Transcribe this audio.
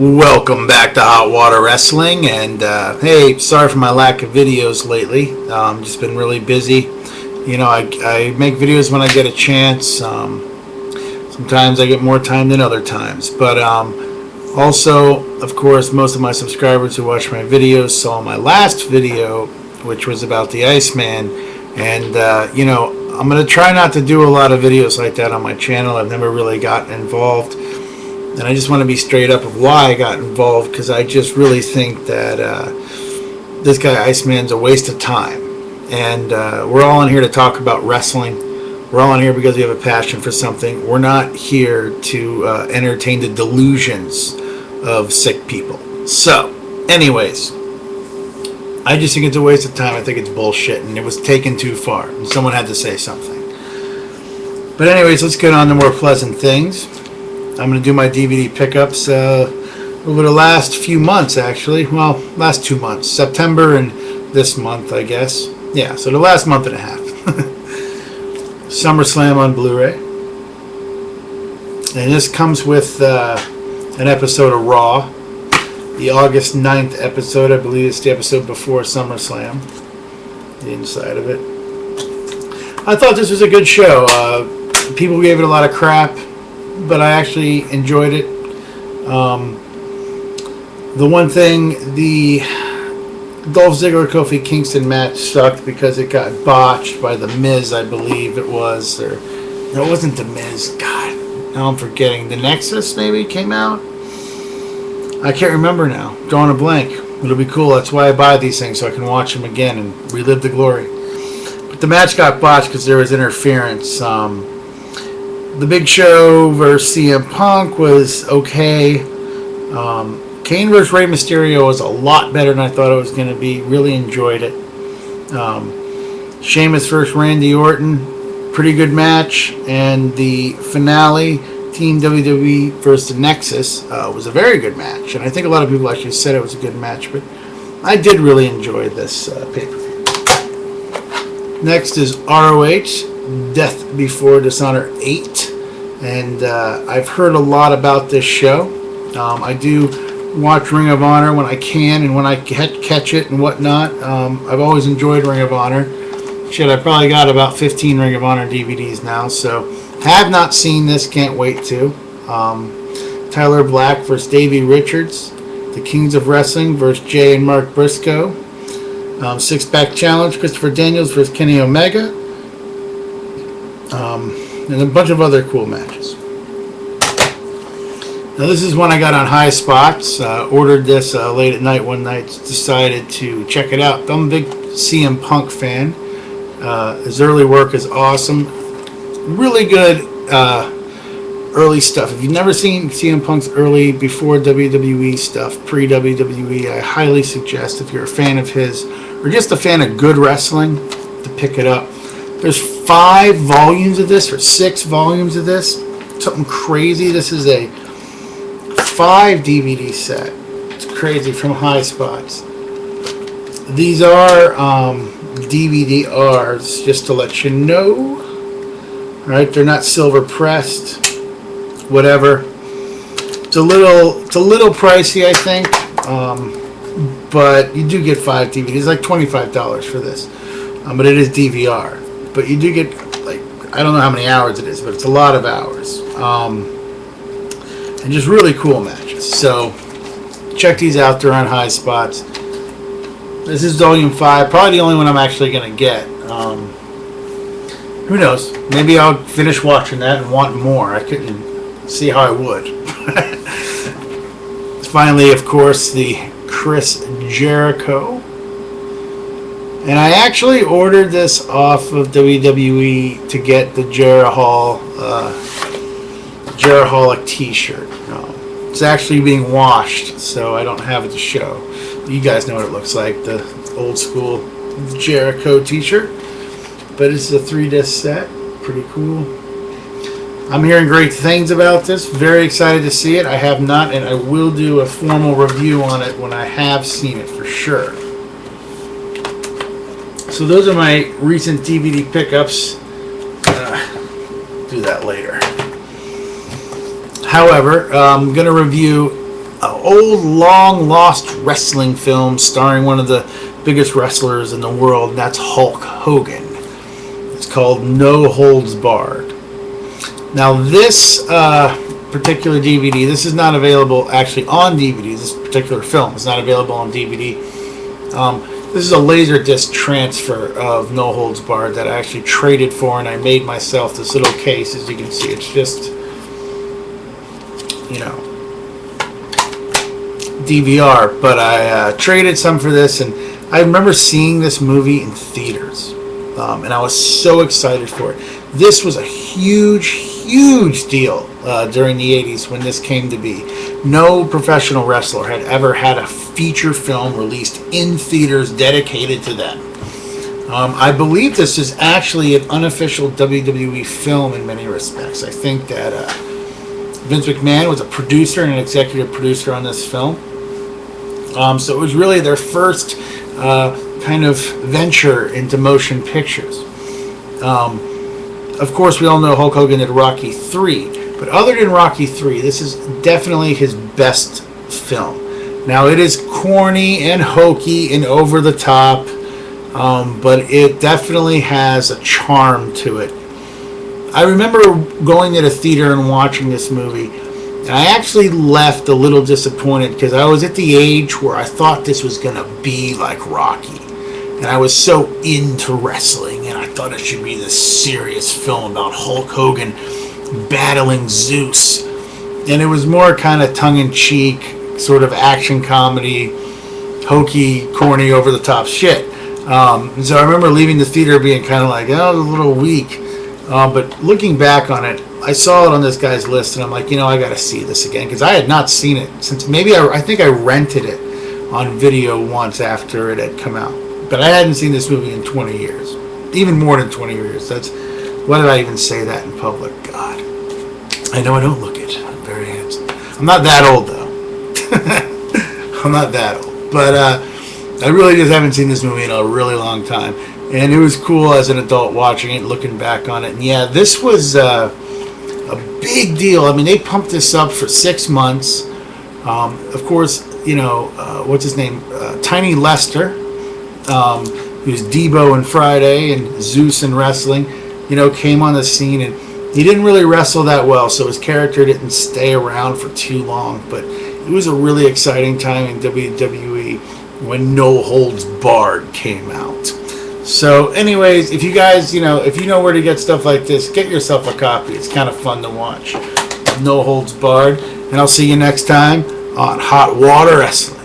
Welcome back to Hot Water Wrestling, and hey, sorry for my lack of videos lately. Just been really busy. You know, I make videos when I get a chance. Sometimes I get more time than other times, but also, of course, most of my subscribers who watch my videos saw my last video, which was about the Iceman, and you know, I'm going to try not to do a lot of videos like that on my channel. I've never really gotten involved. And I just want to be straight up of why I got involved, because I just really think that this guy Iceman's a waste of time. And we're all in here to talk about wrestling. We're all in here because we have a passion for something. We're not here to entertain the delusions of sick people. So, anyways, I just think it's a waste of time. I think it's bullshit, and it was taken too far. And someone had to say something. But anyways, let's get on to more pleasant things. I'm going to do my DVD pickups over the last few months, actually. Well, last 2 months. September and this month, I guess. Yeah, so the last month and a half. SummerSlam on Blu-ray. And this comes with an episode of Raw. The August 9th episode. I believe it's the episode before SummerSlam. The inside of it. I thought this was a good show. People gave it a lot of crap, but I actually enjoyed it. The one thing, the Dolph Ziggler-Kofi Kingston match sucked because it got botched by The Miz, I believe it was. Or no, it wasn't The Miz. God, now I'm forgetting. The Nexus maybe came out? I can't remember now. Drawing a blank. It'll be cool. That's why I buy these things, so I can watch them again and relive the glory. But the match got botched because there was interference. The Big Show versus CM Punk was okay. Kane versus Rey Mysterio was a lot better than I thought it was going to be. Really enjoyed it. Sheamus versus Randy Orton, pretty good match. And the finale, Team WWE versus the Nexus, was a very good match. And I think a lot of people actually said it was a good match, but I did really enjoy this pay-per-view. Next is ROH. Death Before Dishonor 8, and I've heard a lot about this show. I do watch Ring of Honor when I can and when I catch it and whatnot. I've always enjoyed Ring of Honor. Shit, I probably got about 15 Ring of Honor DVDs now, so have not seen this, can't wait to. Tyler Black versus Davey Richards, the Kings of Wrestling versus Jay and Mark Briscoe, Six-Pack Challenge, Christopher Daniels versus Kenny Omega, and a bunch of other cool matches. Now this is one I got on High Spots. Ordered this late at night one night. Decided to check it out. I'm a big CM Punk fan. His early work is awesome. Really good early stuff. If you've never seen CM Punk's early before WWE stuff, pre-WWE, I highly suggest, if you're a fan of his or just a fan of good wrestling, to pick it up. There's 5 volumes of this, or 6 volumes of this. Something crazy. This is a 5 DVD set. It's crazy, from High Spots. These are DVD-Rs, just to let you know. Alright, they're not silver pressed. Whatever. It's a little pricey, I think. But you do get 5 DVDs. It's like $25 for this. But it is DVR. But you do get, like, I don't know how many hours it is, but it's a lot of hours. And just really cool matches. So, check these out. They're on High Spots. This is Volume 5. Probably the only one I'm actually going to get. Who knows? Maybe I'll finish watching that and want more. I couldn't see how I would. Finally, of course, the Chris Jericho. And I actually ordered this off of WWE to get the Jeraholic t-shirt. It's actually being washed, so I don't have it to show. You guys know what it looks like, the old school Jericho t-shirt. But it's a 3-disc set. Pretty cool. I'm hearing great things about this. Very excited to see it. I have not, and I will do a formal review on it when I have seen it for sure. So those are my recent DVD pickups. Do that later. However, I'm going to review old, long lost wrestling film starring one of the biggest wrestlers in the world, and that's Hulk Hogan. It's called No Holds Barred. Now this particular DVD, this is not available actually on DVD. This particular film is not available on DVD. This is a Laserdisc transfer of No Holds Barred that I actually traded for, and I made myself this little case. As you can see, it's just, you know, DVR, but I traded some for this, and I remember seeing this movie in theaters, and I was so excited for it. This was a huge deal during the 80s when this came to be. No professional wrestler had ever had a feature film released in theaters dedicated to them. I believe this is actually an unofficial WWE film in many respects. I think that Vince McMahon was a producer and an executive producer on this film. So it was really their first kind of venture into motion pictures. Of course, we all know Hulk Hogan did Rocky III. But other than Rocky III, this is definitely his best film. Now, it is corny and hokey and over the top, but it definitely has a charm to it. I remember going to the theater and watching this movie, and I actually left a little disappointed because I was at the age where I thought this was going to be like Rocky. And I was so into wrestling, and I thought it should be this serious film about Hulk Hogan battling Zeus. And it was more kind of tongue-in-cheek, sort of action comedy, hokey, corny, over-the-top shit. And so I remember leaving the theater being kind of like, oh, a little weak. But looking back on it, I saw it on this guy's list, and I'm like, you know, I got to see this again, because I had not seen it since maybe I think I rented it on video once after it had come out. But I hadn't seen this movie in 20 years. Even more than 20 years. Why did I even say that in public? God. I know I don't look it. I'm very handsome. I'm not that old, though. I'm not that old. But I really just haven't seen this movie in a really long time. And it was cool as an adult watching it, looking back on it. And yeah, this was a big deal. I mean, they pumped this up for 6 months. Of course, you know, what's his name? Tiny Lester, who's Debo in Friday and Zeus in wrestling, you know, came on the scene, and he didn't really wrestle that well, so his character didn't stay around for too long. But it was a really exciting time in WWE when No Holds Barred came out. So anyways, if you guys, you know where to get stuff like this, get yourself a copy. It's kind of fun to watch. No Holds Barred. And I'll see you next time on Hot Water Wrestling.